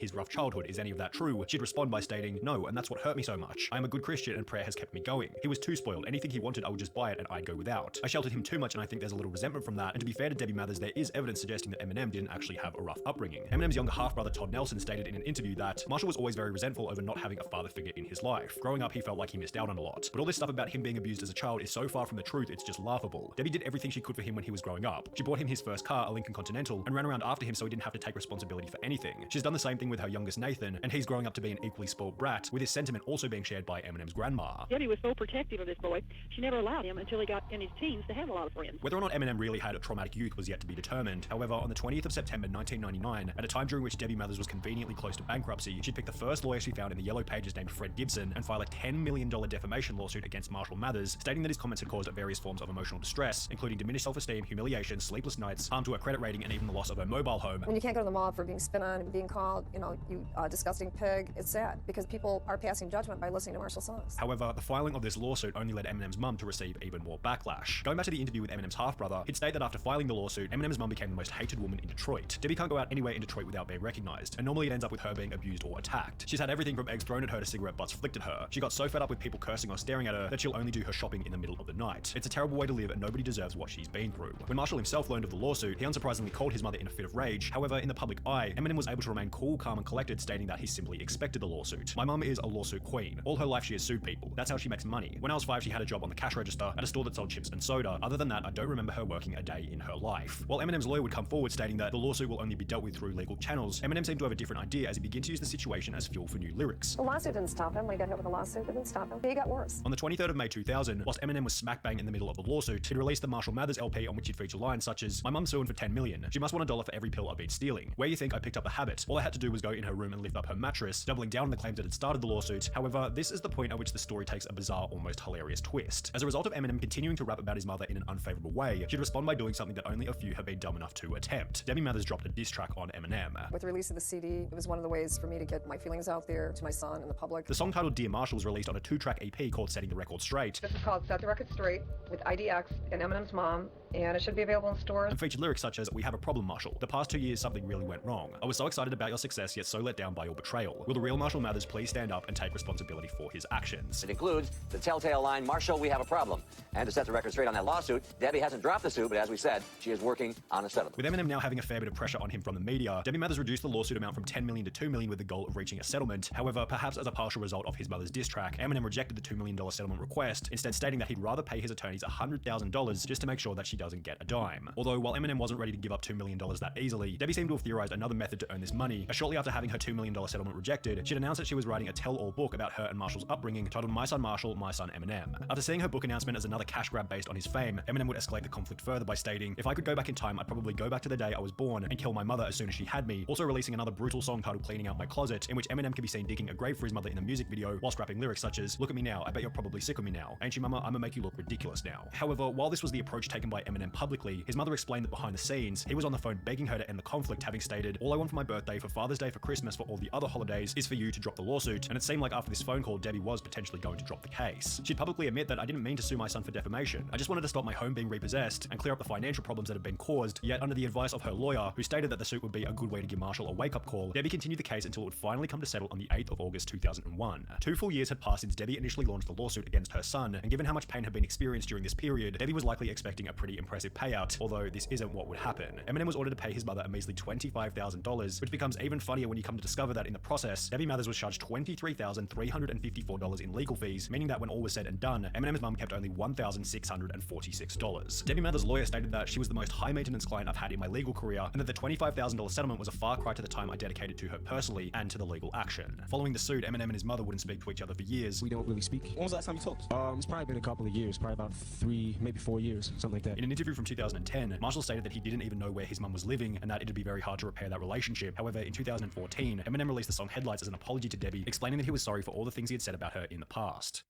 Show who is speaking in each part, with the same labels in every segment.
Speaker 1: his rough childhood. Is any of that true? She'd respond by stating, no, and that's what hurt me so much. I am a good Christian and prayer has kept me going. He was too spoiled. Anything he wanted, I would just buy it and I'd go without. I sheltered him too much and I think there's a little resentment from that. And to be fair to Debbie Mathers, there is evidence suggesting that Eminem didn't actually have a rough upbringing. Eminem's younger half-brother Todd Nelson stated in an interview that Marshall was always very resentful over not having a father figure in his life. Growing up, he felt like he missed out on a lot. But all this stuff about him being abused as a child is so far from the truth, it's just laughable. Debbie did everything she could for him when he was growing up. She bought him his first car, a Lincoln Continental, and ran around after him so he didn't have to take responsibility for anything. She's done the same thing with her youngest Nathan, and he's growing up to be an equally spoiled brat, with his sentiment also being shared by Eminem's grandma.
Speaker 2: Debbie was so protective of this boy, she never allowed him until he got in his teens to have a lot of friends.
Speaker 1: Whether or not Eminem really had a traumatic youth was yet to be determined. However, on the 20th of September 1999, at a time during which Debbie Mathers was conveniently close to bankruptcy, she'd pick the first lawyer she found in the Yellow Pages named Fred Gibson and file a $10 million defamation lawsuit against Marshall Mathers, stating that his comments had caused various forms of emotional distress, including diminished self-esteem, humiliation, sleepless nights, harm to her credit rating, and even the loss of her mobile home.
Speaker 3: When you can't go to the mall for being spit on and being called, you disgusting pig, it's sad because people are passing judgment by listening to Marshall's songs.
Speaker 1: However, the filing of this lawsuit only led Eminem's mum to receive even more backlash. Going back to the interview with Eminem's half-brother, he'd state that after filing the lawsuit, Eminem's mum became the most hated woman in Detroit. Debbie can't go out anywhere in Detroit without being recognized, and normally it ends up with her being abused or attacked. She's had everything from eggs thrown at her to cigarette butts flicked at her. She got so fed up with people cursing or staring at her that she'll only do her shopping in the middle of the night. It's a terrible way to live and nobody deserves what she's been through. When Marshall himself learned of the lawsuit, he unsurprisingly called his mother in a fit of rage. However, in the public eye, Eminem was able to remain cool, calm, and collected, stating that he simply expected the lawsuit. My mum is a lawsuit queen. All her life she has sued people. That's how she makes money. When I was 5, she had a job on the cash register at a store that sold chips and soda. Other than that, I don't remember her working a day in her life. While Eminem's lawyer would come forward stating that the lawsuit will only be dealt with through legal channels, Eminem seemed to have a different idea as he began to use the situation as fuel for new lyrics.
Speaker 3: The lawsuit didn't stop him. When he got hit with a lawsuit, it didn't stop him. He got worse.
Speaker 1: On the 23rd of May 2000, whilst Eminem was smack bang in the middle of the lawsuit, he'd released the Marshall Mathers LP on which he'd feature lines such as, "My mum's suing for $10 million. She must want $1 for every pill I've been stealing. Where you think I picked up a habit? All I had to do was go in her room and lift up her mattress," doubling down on the claims that had started the lawsuit. However, this is the point at which the story takes a bizarre, almost hilarious twist. As a result of Eminem continuing to rap about his mother in an unfavorable way, she'd respond by doing something that only a few have been dumb enough to attempt. Debbie Mathers dropped a diss track on Eminem.
Speaker 3: With the release of the CD, it was one of the ways for me to get my feelings out there to my son and the public.
Speaker 1: The song titled Dear Marshall was released on a 2-track EP called Setting the Record Straight.
Speaker 3: This is called Set the Record Straight with IDX and Eminem's mom, and it should be available in stores.
Speaker 1: And featured lyrics such as, "We have a problem, Marshall. The past 2 years, something really went wrong. I was so excited about your success, yet so let down by your betrayal. Will the real Marshall Mathers please stand up and take responsibility for his actions?"
Speaker 4: It includes the telltale line, "Marshall, we have a problem." And to set the record straight on that lawsuit, Debbie hasn't dropped the suit, but as we said, she is working on a settlement.
Speaker 1: With Eminem now having a fair bit of pressure on him from the media, Debbie Mathers reduced the lawsuit amount from $10 million to $2 million with the goal of reaching a settlement. However, perhaps as a partial result of his mother's diss track, Eminem rejected the $2 million settlement request, instead stating that he'd rather pay his attorneys $100,000 just to make sure that she doesn't get a dime. Although, while Eminem wasn't ready to give up $2 million that easily, Debbie seemed to have theorized another method to earn this money, as shortly after having her $2 million settlement rejected, she'd announced that she was writing a tell-all book about her and Marshall's upbringing titled My Son Marshall, My Son Eminem. After seeing her book announcement as another cash grab based on his fame, Eminem would escalate the conflict further by stating, "If I could go back in time, I'd probably go back to the day I was born and kill my mother as soon as she had me," also releasing another brutal song titled Cleaning Out My Closet, in which Eminem can be seen digging a grave for his mother in the music video, whilst rapping lyrics such as, "Look at me now, I bet you're probably sick of me now. Ain't you mama, I'ma make you look ridiculous now." However, while this was the approach taken by Eminem publicly, his mother explained that behind the scenes, he was on the phone begging her to end the conflict, having stated, "All I want for my birthday, for Father's Day, for Christmas, for all the other holidays, is for you to drop the lawsuit," and it seemed like after this phone call, Debbie was potentially going to drop the case. She'd publicly admit that, "I didn't mean to sue my son for defamation. I just wanted to stop my home being repossessed and clear up the financial problems that had been caused," yet under the advice of her lawyer, who stated that the suit would be a good way to give Marshall a wake-up call, Debbie continued the case until it would finally come to settle on the 8th of August 2001. 2 full years had passed since Debbie initially launched the lawsuit against her son, and given how much pain had been experienced during this period, Debbie was likely expecting a pretty impressive payout, although this isn't what would happen. Eminem was ordered to pay his mother a measly $25,000, which becomes even funnier when you come to discover that in the process, Debbie Mathers was charged $23,354 in legal fees, meaning that when all was said and done, Eminem's mum kept only $1,646. Debbie Mathers' lawyer stated that she was the most high-maintenance client I've had in my legal career, and that the $25,000 settlement was a far cry to the time I dedicated to her personally and to the legal action. Following the suit, Eminem and his mother wouldn't speak to each other for years.
Speaker 5: We don't really speak. When was the last time you talked? It's probably been a couple of years, probably about 3, maybe 4 years, something like that.
Speaker 1: In an interview from 2010, Marshall stated that he didn't even know where his mum was living and that it'd be very hard to repair that relationship. However, in 2014, Eminem released the song Headlights as an apology to Debbie, explaining that he was sorry for all the things he had said about her in the past.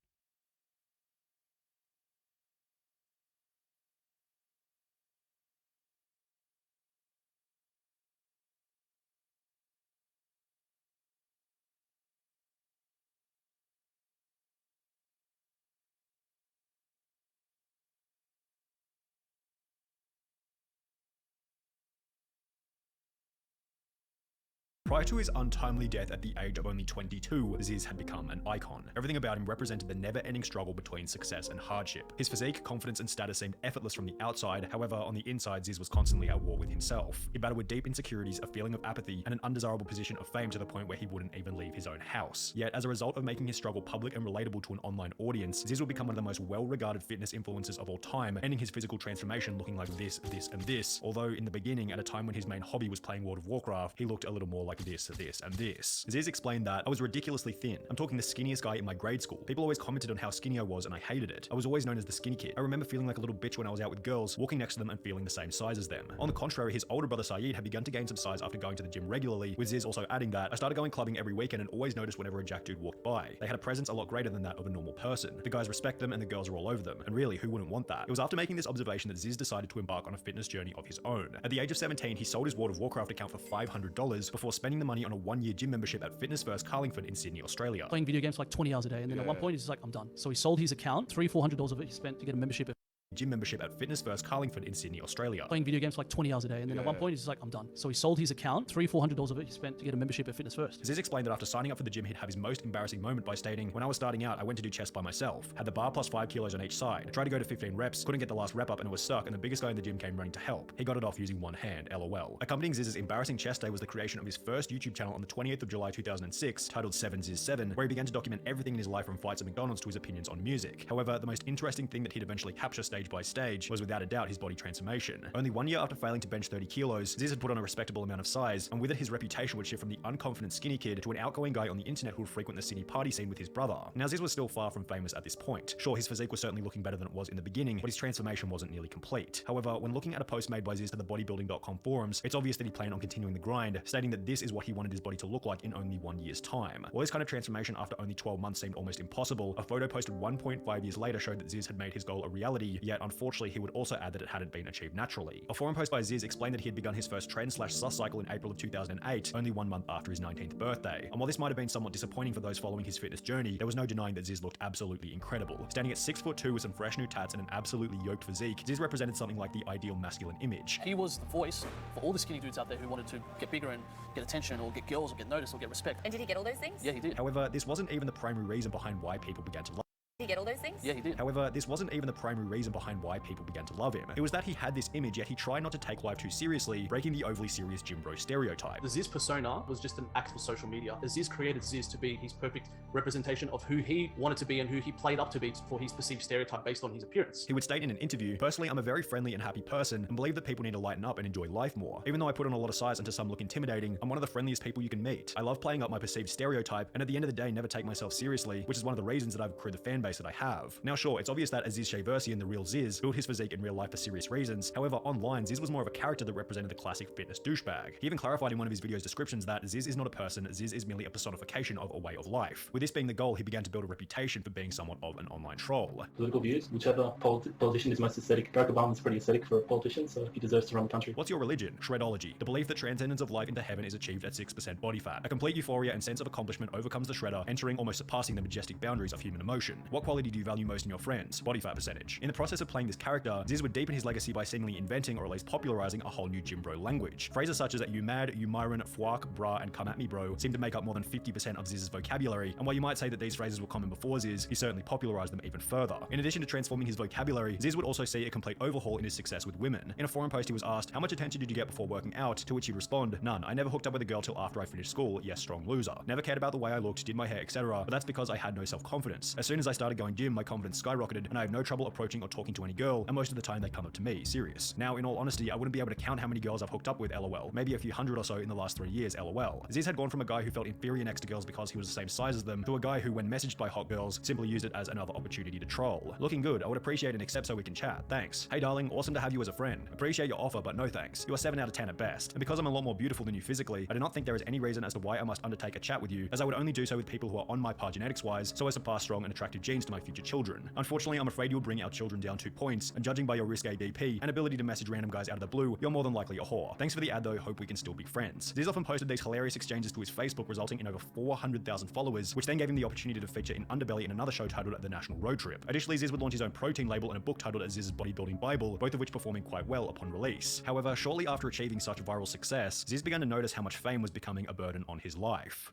Speaker 1: Prior to his untimely death at the age of only 22, Ziz had become an icon. Everything about him represented the never-ending struggle between success and hardship. His physique, confidence, and status seemed effortless from the outside. However, on the inside, Ziz was constantly at war with himself. He battled with deep insecurities, a feeling of apathy, and an undesirable position of fame to the point where he wouldn't even leave his own house. Yet, as a result of making his struggle public and relatable to an online audience, Ziz would become one of the most well-regarded fitness influencers of all time, ending his physical transformation looking like this, and this. Although in the beginning, at a time when his main hobby was playing World of Warcraft, he looked a little more like this, and this. Ziz explained that, "I was ridiculously thin. I'm talking the skinniest guy in my grade school. People always commented on how skinny I was and I hated it. I was always known as the skinny kid. I remember feeling like a little bitch when I was out with girls, walking next to them and feeling the same size as them." On the contrary, his older brother Saeed had begun to gain some size after going to the gym regularly, with Ziz also adding that, "I started going clubbing every weekend and always noticed whenever a jack dude walked by. They had a presence a lot greater than that of a normal person. The guys respect them and the girls are all over them. And really, who wouldn't want that?" It was after making this observation that Ziz decided to embark on a fitness journey of his own. At the age of 17, he sold his World of Warcraft account for $500 before spending the money on a one-year gym membership at Fitness First Carlingford in Sydney, Australia.
Speaker 6: Playing video games for like 20 hours a day, and then at one point he's just like, "I'm done." So he sold his account, $300-400 of it he spent to get a membership at
Speaker 1: Gym membership at Fitness First Carlingford in Sydney, Australia.
Speaker 6: playing video games for like 20 hours a day, and then at one point he's just like, "I'm done." So he sold his account, $300-400 of it he spent to get a membership at Fitness First.
Speaker 1: Ziz explained that after signing up for the gym, he'd have his most embarrassing moment by stating, "When I was starting out, I went to do chest by myself, had the bar plus 5 kilos on each side, tried to go to 15 reps, couldn't get the last rep up and it was stuck, and the biggest guy in the gym came running to help. He got it off using one hand, lol." Accompanying Ziz's embarrassing chest day was the creation of his first YouTube channel on the 28th of July 2006, titled 7Ziz7, where he began to document everything in his life from fights at McDonald's to his opinions on music. However, the most interesting thing that he'd eventually capture stage by stage was without a doubt his body transformation. Only 1 year after failing to bench 30 kilos, Ziz had put on a respectable amount of size, and with it his reputation would shift from the unconfident skinny kid to an outgoing guy on the internet who would frequent the Sydney party scene with his brother. Now Ziz was still far from famous at this point. Sure, his physique was certainly looking better than it was in the beginning, but his transformation wasn't nearly complete. However, when looking at a post made by Ziz to the bodybuilding.com forums, it's obvious that he planned on continuing the grind, stating that this is what he wanted his body to look like in only 1 year's time. While this kind of transformation after only 12 months seemed almost impossible, a photo posted 1.5 years later showed that Ziz had made his goal a reality, yet unfortunately he would also add that it hadn't been achieved naturally. A forum post by Ziz explained that he had begun his first trend/sus cycle in April of 2008, only 1 month after his 19th birthday. And while this might have been somewhat disappointing for those following his fitness journey, there was no denying that Ziz looked absolutely incredible. Standing at 6'2" with some fresh new tats and an absolutely yoked physique, Ziz represented something like the ideal masculine image.
Speaker 6: He was the voice for all the skinny dudes out there who wanted to get bigger and get attention or get girls or get noticed or get respect.
Speaker 7: And did he get all those things?
Speaker 6: Yeah, he did.
Speaker 1: However, this wasn't even the primary reason behind why people began to love
Speaker 7: Did he get all those things?
Speaker 6: Yeah, he did.
Speaker 1: However, this wasn't even the primary reason behind why people began to love him. It was that he had this image, yet he tried not to take life too seriously, breaking the overly serious gym bro stereotype.
Speaker 8: The Ziz persona was just an act for social media. The Ziz created Ziz to be his perfect representation of who he wanted to be and who he played up to be for his perceived stereotype based on his appearance.
Speaker 1: He would state in an interview, "Personally, I'm a very friendly and happy person and believe that people need to lighten up and enjoy life more. Even though I put on a lot of size and to some look intimidating, I'm one of the friendliest people you can meet. I love playing up my perceived stereotype and at the end of the day never take myself seriously, which is one of the reasons that I've accrued the fan base that I have." Now sure, it's obvious that Aziz Shayversi and the real Ziz built his physique in real life for serious reasons. However, online, Ziz was more of a character that represented the classic fitness douchebag. He even clarified in one of his video's descriptions that Ziz is not a person, Ziz is merely a personification of a way of life. With this being the goal, he began to build a reputation for being somewhat of an online troll.
Speaker 9: Political views, whichever politician is most aesthetic. Barack Obama is pretty aesthetic for a politician, so he deserves to run the country.
Speaker 1: What's your religion? Shredology. The belief that transcendence of life into heaven is achieved at 6% body fat. A complete euphoria and sense of accomplishment overcomes the shredder, entering almost surpassing the majestic boundaries of human emotion. What quality do you value most in your friends? Body fat percentage. In the process of playing this character, Ziz would deepen his legacy by seemingly inventing or at least popularizing a whole new gym bro language. Phrases such as "you mad," "you myron," "fwak," "brah," and "come at me bro" seem to make up more than 50% of Ziz's vocabulary, and while you might say that these phrases were common before Ziz, he certainly popularized them even further. In addition to transforming his vocabulary, Ziz would also see a complete overhaul in his success with women. In a forum post he was asked, "How much attention did you get before working out?" To which he'd respond, "None. I never hooked up with a girl till after I finished school. Yes, strong loser. Never cared about the way I looked, did my hair, etc. But that's because I had no self-confidence. As soon as I started going gym, my confidence skyrocketed, and I have no trouble approaching or talking to any girl, and most of the time they come up to me, serious. Now, in all honesty, I wouldn't be able to count how many girls I've hooked up with, lol. Maybe a few hundred or so in the last 3 years, lol." Ziz had gone from a guy who felt inferior next to girls because he was the same size as them, to a guy who, when messaged by hot girls, simply used it as another opportunity to troll. "Looking good. I would appreciate an accept so we can chat. Thanks. Hey darling, awesome to have you as a friend. Appreciate your offer, but no thanks. You are 7 out of 10 at best. And because I'm a lot more beautiful than you physically, I do not think there is any reason as to why I must undertake a chat with you, as I would only do so with people who are on my par genetics wise, so I surpass strong and attractive genes to my future children. Unfortunately, I'm afraid you'll bring our children down 2 points, and judging by your risque DP and ability to message random guys out of the blue, you're more than likely a whore. Thanks for the ad though, hope we can still be friends. Ziz often posted these hilarious exchanges to his Facebook, resulting in over 400,000 followers, which then gave him the opportunity to feature in Underbelly in another show titled The National Road Trip. Additionally, Ziz would launch his own protein label and a book titled Ziz's Bodybuilding Bible, both of which performing quite well upon release. However, shortly after achieving such viral success, Ziz began to notice how much fame was becoming a burden on his life.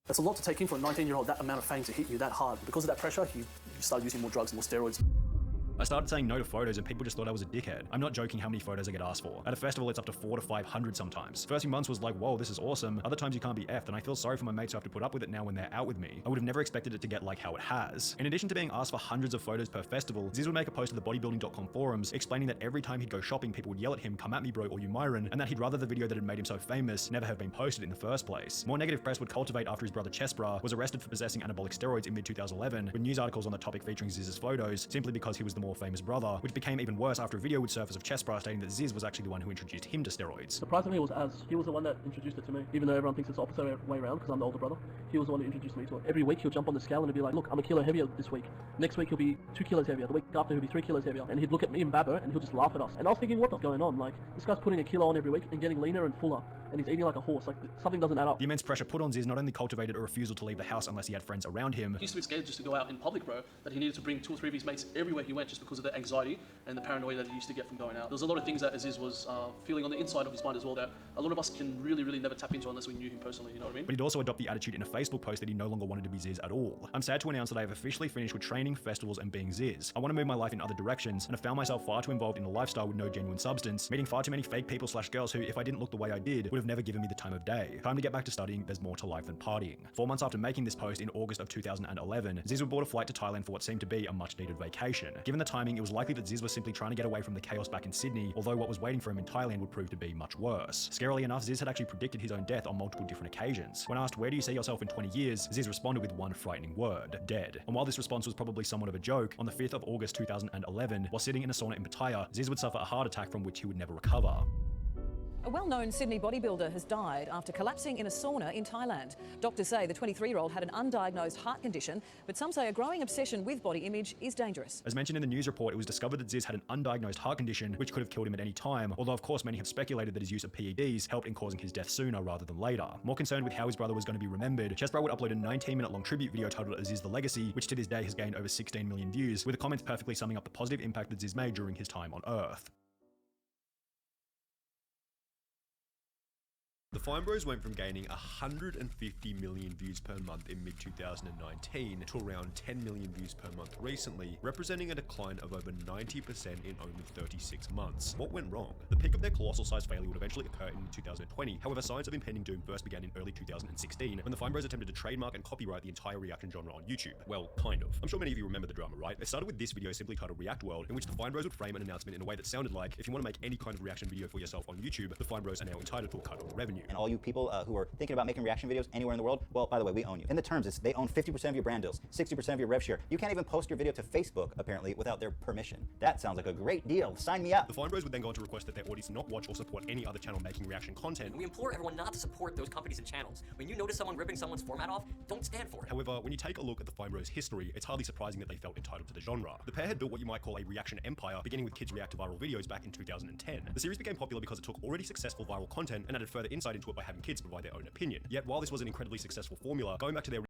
Speaker 6: That's a lot to take in for a 19-year-old, that amount of fame to hit you that hard. Because of that pressure, you start using more drugs, more steroids.
Speaker 1: I started saying no to photos and people just thought I was a dickhead. I'm not joking how many photos I get asked for. At a festival, it's up to 400 to 500 sometimes. First few months was like, whoa, this is awesome. Other times you can't be effed, and I feel sorry for my mates who have to put up with it now when they're out with me. I would have never expected it to get like how it has. In addition to being asked for hundreds of photos per festival, Ziz would make a post to the bodybuilding.com forums explaining that every time he'd go shopping, people would yell at him, "Come at me bro," or "You Myron," and that he'd rather the video that had made him so famous never have been posted in the first place. More negative press would cultivate after his brother Chessbra was arrested for possessing anabolic steroids in mid-2011, with news articles on the topic featuring Ziz's photos, simply because he was the more famous brother, which became even worse after a video would surface of Chessbra stating that Ziz was actually the one who introduced him to steroids.
Speaker 6: Surprisingly, it was Az. He was the one that introduced it to me. Even though everyone thinks it's the opposite way around because I'm the older brother, he was the one who introduced me to it. Every week he'll jump on the scale and he'll be like, look, I'm a kilo heavier this week. Next week he'll be 2 kilos heavier. The week after he'll be 3 kilos heavier. And he'd look at me and Babbo and he'll just laugh at us. And I was thinking, what's going on? Like, this guy's putting a kilo on every week and getting leaner and fuller. And he's eating like a horse. Like, something doesn't add up.
Speaker 1: The immense pressure put on Ziz not only cultivated a refusal to leave the house unless he had friends around him.
Speaker 6: He used to be scared just to go out in public, bro, that he needed to bring 2 or 3 of his mates everywhere he went just because of the anxiety and the paranoia that he used to get from going out. There was a lot of things that Aziz was feeling on the inside of his mind as well that a lot of us can really never tap into unless we knew him personally, you know what I mean?
Speaker 1: But he'd also adopt the attitude in a Facebook post that he no longer wanted to be Ziz at all. I'm sad to announce that I have officially finished with training, festivals, and being Ziz. I want to move my life in other directions, and have found myself far too involved in a lifestyle with no genuine substance, meeting far too many fake people / girls who, if I didn't look the way I did, would have never given me the time of day. Time to get back to studying, there's more to life than partying. 4 months after making this post in August of 2011, Ziz would board a flight to Thailand for what seemed to be a much needed vacation. Given the timing, it was likely that Ziz was simply trying to get away from the chaos back in Sydney, although what was waiting for him in Thailand would prove to be much worse. Scarily enough, Ziz had actually predicted his own death on multiple different occasions. When asked, where do you see yourself in 20 years, Ziz responded with one frightening word: dead. And while this response was probably somewhat of a joke, on the 5th of August 2011, while sitting in a sauna in Pattaya, Ziz would suffer a heart attack from which he would never recover.
Speaker 7: A well-known Sydney bodybuilder has died after collapsing in a sauna in Thailand. Doctors say the 23-year-old had an undiagnosed heart condition, but some say a growing obsession with body image is dangerous.
Speaker 1: As mentioned in the news report, it was discovered that Ziz had an undiagnosed heart condition, which could have killed him at any time, although of course many have speculated that his use of PEDs helped in causing his death sooner rather than later. More concerned with how his brother was going to be remembered, Chessbra would upload a 19-minute-long tribute video titled Ziz the Legacy, which to this day has gained over 16 million views, with the comments perfectly summing up the positive impact that Ziz made during his time on Earth.
Speaker 10: The Fine Bros went from gaining 150 million views per month in mid-2019 to around 10 million views per month recently, representing a decline of over 90% in only 36 months. What went wrong? The peak of their colossal size failure would eventually occur in 2020. However, signs of impending doom first began in early 2016, when the Fine Bros attempted to trademark and copyright the entire reaction genre on YouTube. Well, kind of. I'm sure many of you remember the drama, right? It started with this video simply titled React World, in which the Fine Bros would frame an announcement in a way that sounded like, if you want to make any kind of reaction video for yourself on YouTube, the Fine Bros are now entitled to a cut of the revenue.
Speaker 11: And all you people who are thinking about making reaction videos anywhere in the world, well, by the way, we own you. In the terms, they own 50% of your brand deals, 60% of your rev share. You can't even post your video to Facebook, apparently, without their permission. That sounds like a great deal. Sign me up.
Speaker 1: The Fine Bros would then go on to request that their audience not watch or support any other channel making reaction content.
Speaker 12: And we implore everyone not to support those companies and channels. When you notice someone ripping someone's format off, don't stand for it.
Speaker 1: However, when you take a look at the Fine Bros' history, it's hardly surprising that they felt entitled to the genre. The pair had built what you might call a reaction empire, beginning with kids react to viral videos back in 2010. The series became popular because it took already successful viral content and added further insight into it by having kids provide their own opinion. Yet while this was an incredibly successful formula, going back to their